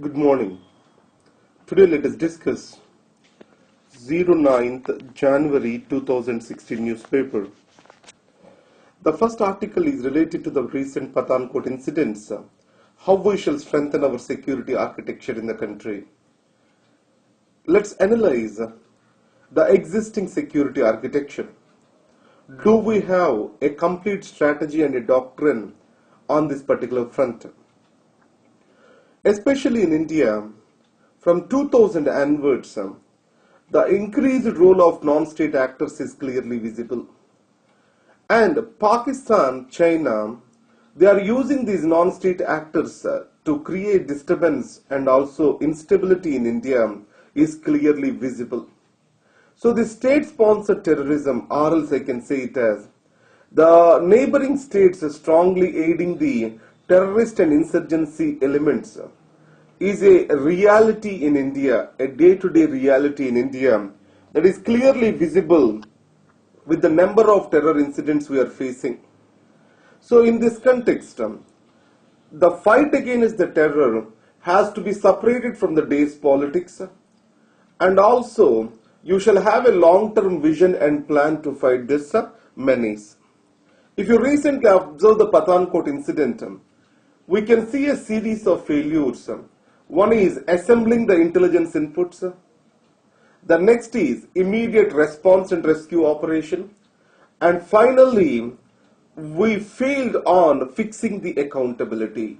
Good morning. Today let us discuss 09th January 2016 newspaper. The first article is related to the recent Pathankot incidents, how we shall strengthen our security architecture in the country. Let's analyze the existing security architecture. Do we have a complete strategy and a doctrine on this particular front? Especially in India, from 2000 onwards, the increased role of non-state actors is clearly visible. And Pakistan, China, they are using these non-state actors to create disturbance and also instability in India is clearly visible. So the state-sponsored terrorism, or else I can say it as, the neighboring states are strongly aiding the terrorist and insurgency elements is a reality in India, a day-to-day reality in India that is clearly visible with the number of terror incidents we are facing. So in this context, the fight against the terror has to be separated from the day's politics, and also you shall have a long-term vision and plan to fight this menace. If you recently observe the Pathankot incident, we can see a series of failures. One is assembling the intelligence inputs. The next is immediate response and rescue operation. And finally, we failed on fixing the accountability.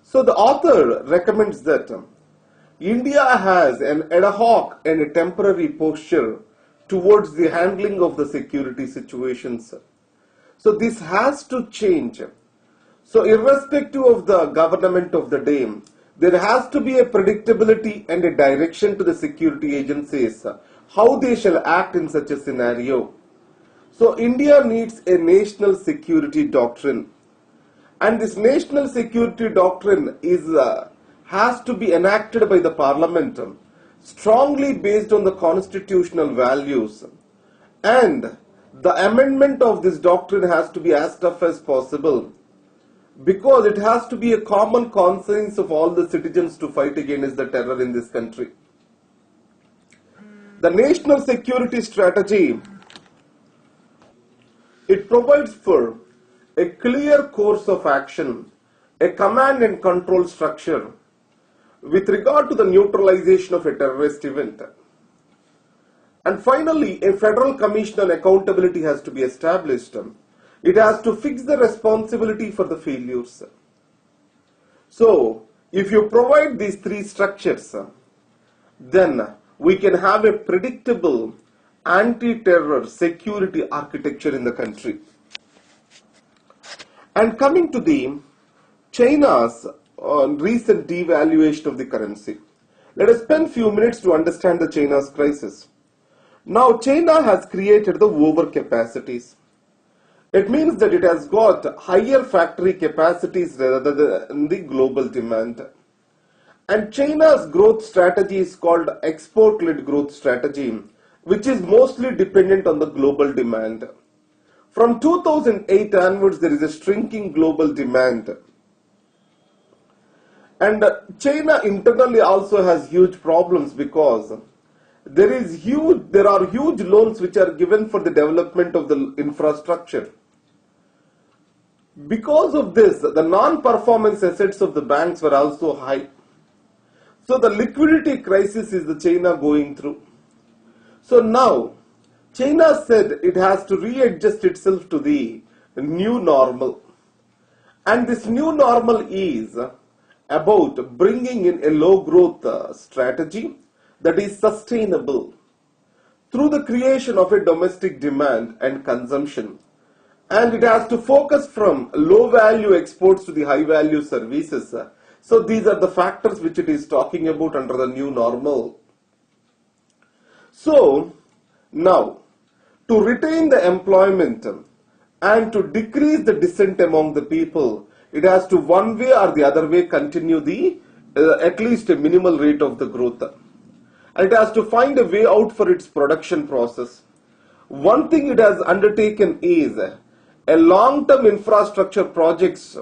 So the author recommends that India has an ad hoc and a temporary posture towards the handling of the security situations. So this has to change. So irrespective of the government of the day, there has to be a predictability and a direction to the security agencies, how they shall act in such a scenario. So India needs a national security doctrine. And this national security doctrine has to be enacted by the parliament, strongly based on the constitutional values. And the amendment of this doctrine has to be as tough as possible, because it has to be a common conscience of all the citizens to fight against the terror in this country. The national security strategy, it provides for a clear course of action, a command and control structure with regard to the neutralization of a terrorist event. And finally, a federal commission on accountability has to be established. It has to fix the responsibility for the failures. So, if you provide these three structures, then we can have a predictable anti-terror security architecture in the country. And coming to the China's recent devaluation of the currency, let us spend few minutes to understand the China's crisis. Now, China has created the overcapacities. It means that it has got higher factory capacities rather than the global demand. And China's growth strategy is called export-led growth strategy, which is mostly dependent on the global demand. From 2008 onwards, there is a shrinking global demand. And China internally also has huge problems, because there are huge loans which are given for the development of the infrastructure. Because of this, the non-performance assets of the banks were also high. So the liquidity crisis is the China going through. So now, China said it has to readjust itself to the new normal. And this new normal is about bringing in a low growth strategy that is sustainable through the creation of a domestic demand and consumption. And it has to focus from low value exports to the high value services. So these are the factors which it is talking about under the new normal. So now, to retain the employment and to decrease the dissent among the people, it has to one way or the other way continue the at least a minimal rate of the growth. And it has to find a way out for its production process. One thing it has undertaken is a long-term infrastructure projects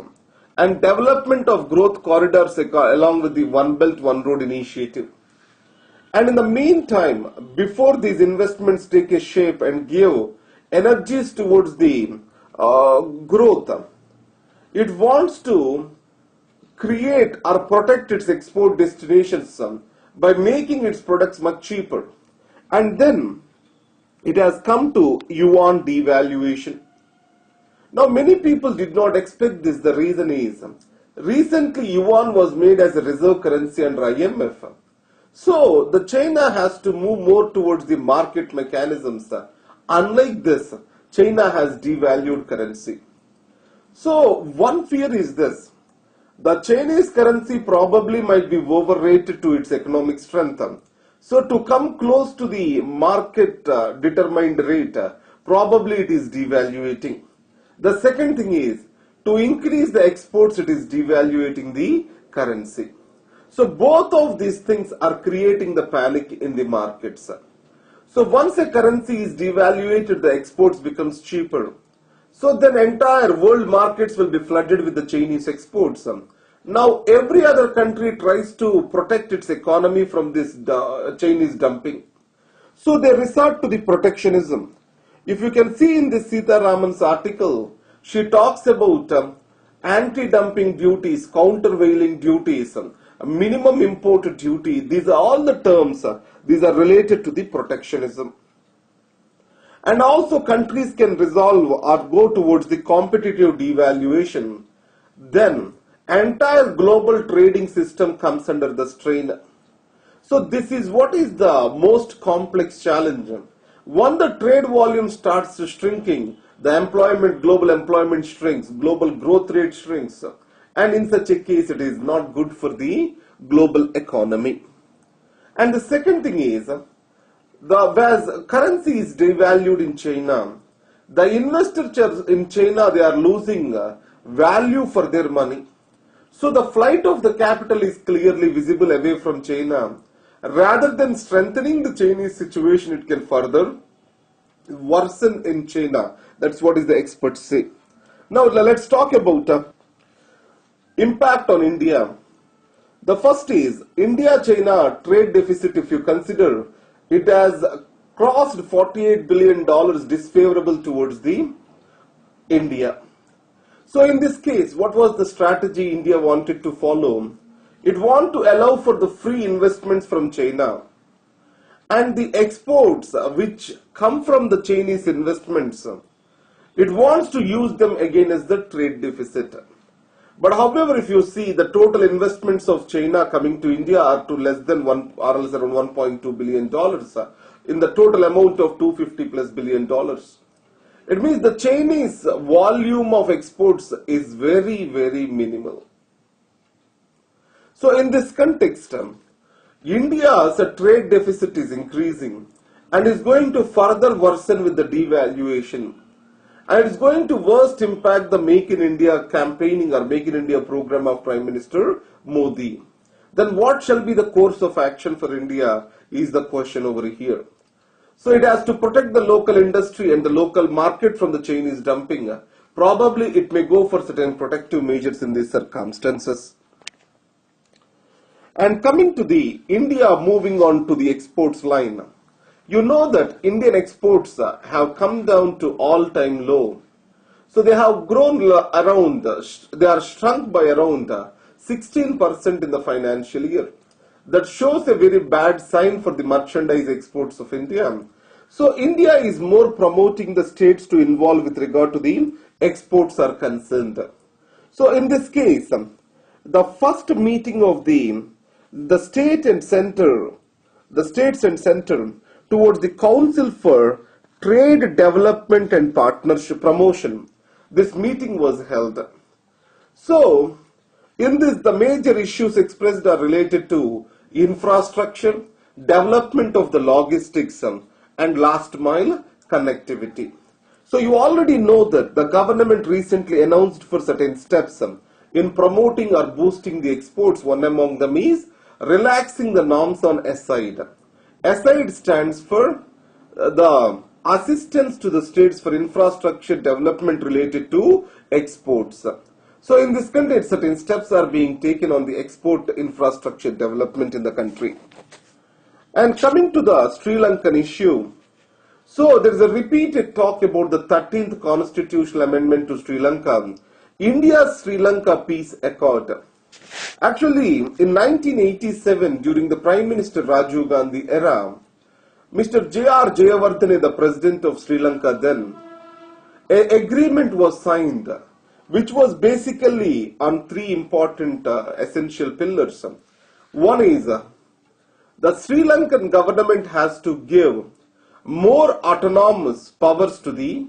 and development of growth corridors along with the One Belt, One Road initiative. And in the meantime, before these investments take a shape and give energies towards the growth, it wants to create or protect its export destinations by making its products much cheaper. And then it has come to yuan devaluation. Now many people did not expect this. The reason is, recently yuan was made as a reserve currency under IMF. So the China has to move more towards the market mechanisms. Unlike this, China has devalued currency. So one fear is this: the Chinese currency probably might be overrated to its economic strength. So to come close to the market determined rate, probably it is devaluating. The second thing is, to increase the exports, it is devaluating the currency. So both of these things are creating the panic in the markets. So once a currency is devaluated, the exports becomes cheaper. So then entire world markets will be flooded with the Chinese exports. Now every other country tries to protect its economy from this Chinese dumping. So they resort to the protectionism. If you can see in this Sita Raman's article, she talks about anti-dumping duties, countervailing duties, minimum import duty. These are all the terms. These are related to the protectionism. And also countries can resolve or go towards the competitive devaluation. Then entire global trading system comes under the strain. So this is what is the most complex challenge. When the trade volume starts shrinking, the global employment shrinks, global growth rate shrinks, and in such a case it is not good for the global economy. And the second thing is, as currency is devalued in China, the investors in China, they are losing value for their money. So the flight of the capital is clearly visible away from China. Rather than strengthening the Chinese situation, it can further worsen in China. That's what is the experts say. Now let's talk about impact on India. The first is India-China trade deficit. If you consider, it has crossed $48 billion disfavorable towards the India. So in this case, what was the strategy India wanted to follow? It wanted to allow for the free investments from China, and the exports which come from the Chinese investments, it wants to use them again as the trade deficit. But however, if you see the total investments of China coming to India are to less than around $1.2 billion in the total amount of $250+ billion. It means the Chinese volume of exports is very, very minimal. So in this context, India's trade deficit is increasing and is going to further worsen with the devaluation. And it's going to worst impact the Make in India campaigning or Make in India program of Prime Minister Modi. Then what shall be the course of action for India is the question over here. So it has to protect the local industry and the local market from the Chinese dumping. Probably it may go for certain protective measures in these circumstances. And coming to the India moving on to the exports line. You know that Indian exports have come down to all-time low. So they have grown they are shrunk by around 16% in the financial year. That shows a very bad sign for the merchandise exports of India. So India is more promoting the states to involve with regard to the exports are concerned. So in this case, the first meeting of the states and center towards the Council for Trade Development and Partnership Promotion, this meeting was held. So in this, the major issues expressed are related to infrastructure, development of the logistics, and last mile connectivity. So you already know that the government recently announced for certain steps in promoting or boosting the exports. One among them is relaxing the norms on ASIDE. ASIDE stands for the assistance to the states for infrastructure development related to exports. So in this context, certain steps are being taken on the export infrastructure development in the country. And coming to the Sri Lankan issue, so there is a repeated talk about the 13th constitutional amendment to Sri Lanka, India's Sri Lanka Peace Accord. Actually, in 1987, during the Prime Minister Rajiv Gandhi era, Mr. J.R. Jayawardene, the President of Sri Lanka then, an agreement was signed, which was basically on three important essential pillars. One is the Sri Lankan government has to give more autonomous powers to the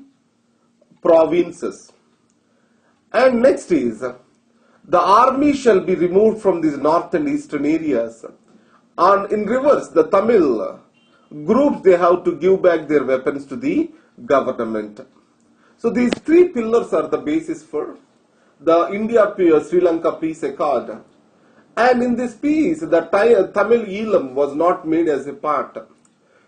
provinces. And next is the army shall be removed from these north and eastern areas. And in reverse, the Tamil groups, they have to give back their weapons to the government. So these three pillars are the basis for the India-Sri Lanka Peace Accord. And in this peace, the Tamil Eelam was not made as a part.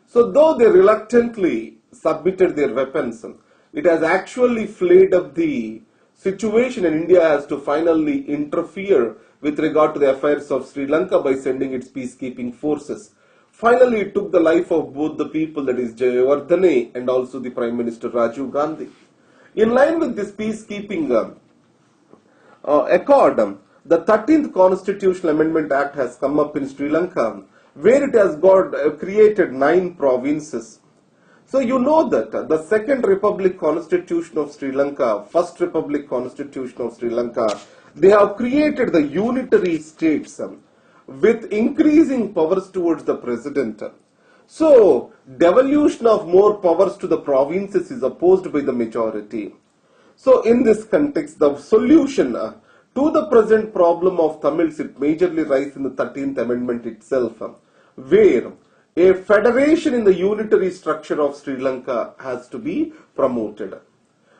So though they reluctantly submitted their weapons, it has actually flayed up the situation, and India has to finally interfere with regard to the affairs of Sri Lanka by sending its peacekeeping forces. Finally, it took the life of both the people, that is Jayawardene and also the Prime Minister Rajiv Gandhi. In line with this peacekeeping accord, the 13th Constitutional Amendment Act has come up in Sri Lanka, where it has got created 9 provinces. So you know that the Second Republic Constitution of Sri Lanka, First Republic Constitution of Sri Lanka, they have created the unitary states with increasing powers towards the president. So devolution of more powers to the provinces is opposed by the majority. So in this context, the solution to the present problem of Tamils, it majorly lies in the 13th Amendment itself, where a federation in the unitary structure of Sri Lanka has to be promoted.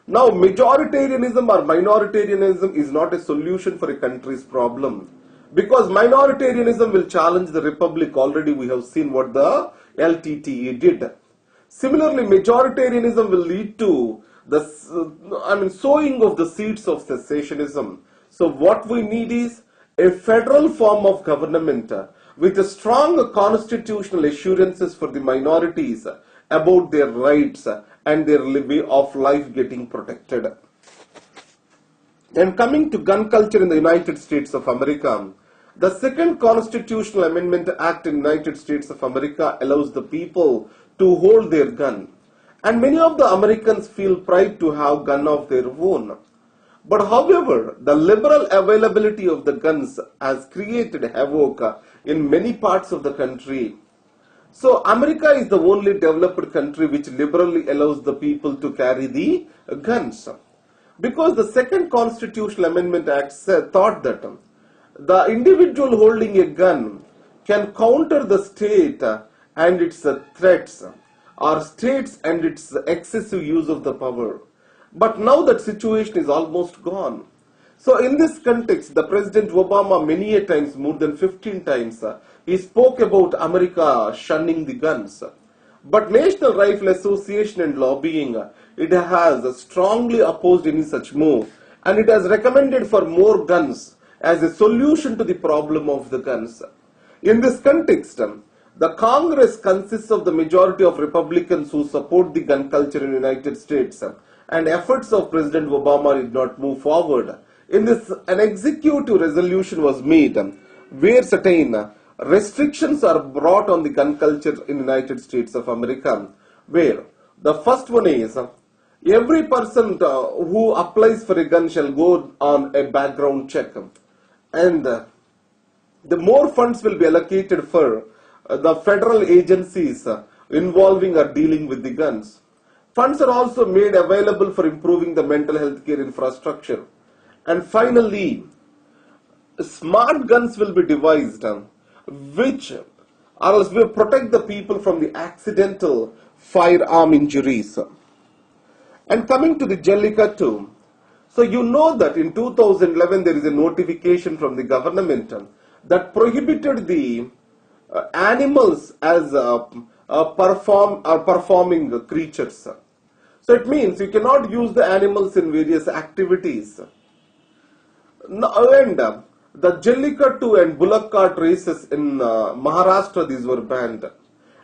Now, majoritarianism or minoritarianism is not a solution for a country's problem, because minoritarianism will challenge the republic. Already we have seen what the LTTE did. Similarly, majoritarianism will lead to the sowing of the seeds of secessionism. So what we need is a federal form of government with a strong constitutional assurances for the minorities about their rights and their way of life getting protected. And coming to gun culture in the United States of America, the Second Constitutional Amendment Act in the United States of America allows the people to hold their gun. And many of the Americans feel pride to have gun of their own. But however, the liberal availability of the guns has created havoc in many parts of the country. So America is the only developed country which liberally allows the people to carry the guns. Because the Second Constitutional Amendment Act thought that the individual holding a gun can counter the state and its threats, or states and its excessive use of the power. But now that situation is almost gone. So in this context, the President Obama many a times, more than 15 times, he spoke about America shunning the guns. But National Rifle Association and lobbying, it has strongly opposed any such move, and it has recommended for more guns as a solution to the problem of the guns. In this context, the Congress consists of the majority of Republicans who support the gun culture in the United States, and efforts of President Obama did not move forward. In this, an executive resolution was made where certain restrictions are brought on the gun culture in the United States of America, where the first one is every person who applies for a gun shall go on a background check, and the more funds will be allocated for the federal agencies involving or dealing with the guns. Funds are also made available for improving the mental health care infrastructure. And finally, smart guns will be devised which will protect the people from the accidental firearm injuries. And coming to the Jallikattu, so you know that in 2011 there is a notification from the government that prohibited the animals as performing creatures. So it means you cannot use the animals in various activities. And the Jallikattu and bullock cart races in Maharashtra, these were banned.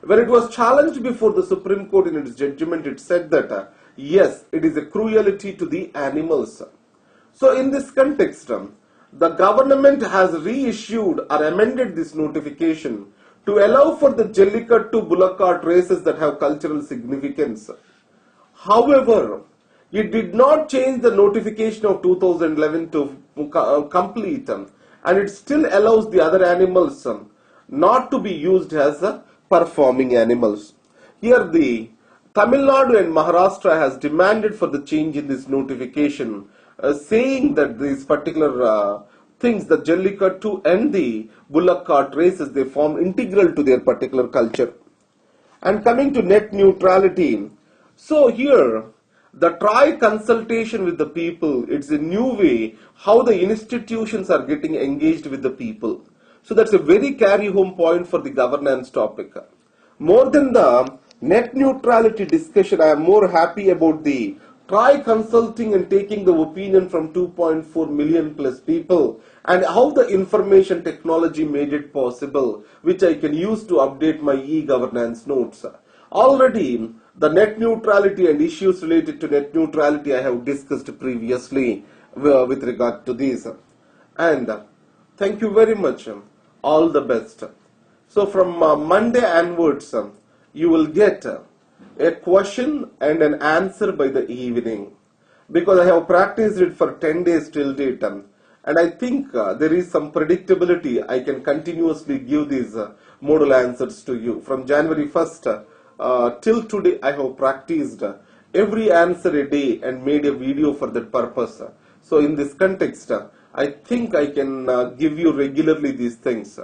When it was challenged before the Supreme Court in its judgment, it said that yes, it is a cruelty to the animals. So in this context, the government has reissued or amended this notification to allow for the Jallikattu bullock cart races that have cultural significance. However, it did not change the notification of 2011 to complete, and it still allows the other animals not to be used as performing animals. Here the Tamil Nadu and Maharashtra has demanded for the change in this notification, saying that these particular things, the Jallikattu and the bullock cart races, they form integral to their particular culture. And coming to net neutrality, so here the try consultation with the people, it's a new way how the institutions are getting engaged with the people. So that's a very carry home point for the governance topic. More than the net neutrality discussion, I am more happy about the try consulting and taking the opinion from 2.4 million plus people, and how the information technology made it possible, which I can use to update my e-governance notes. Already, the net neutrality and issues related to net neutrality I have discussed previously with regard to these. And thank you very much. All the best. So from Monday onwards, you will get a question and an answer by the evening, because I have practiced it for 10 days till date, and I think there is some predictability. I can continuously give these model answers to you. From January 1st till today, I have practiced every answer a day and made a video for that purpose. So in this context, I think I can give you regularly these things.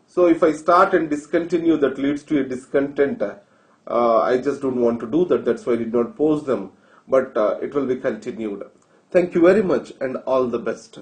So if I start and discontinue, that leads to a discontent. I just don't want to do that. That's why I did not post them. But it will be continued. Thank you very much and all the best.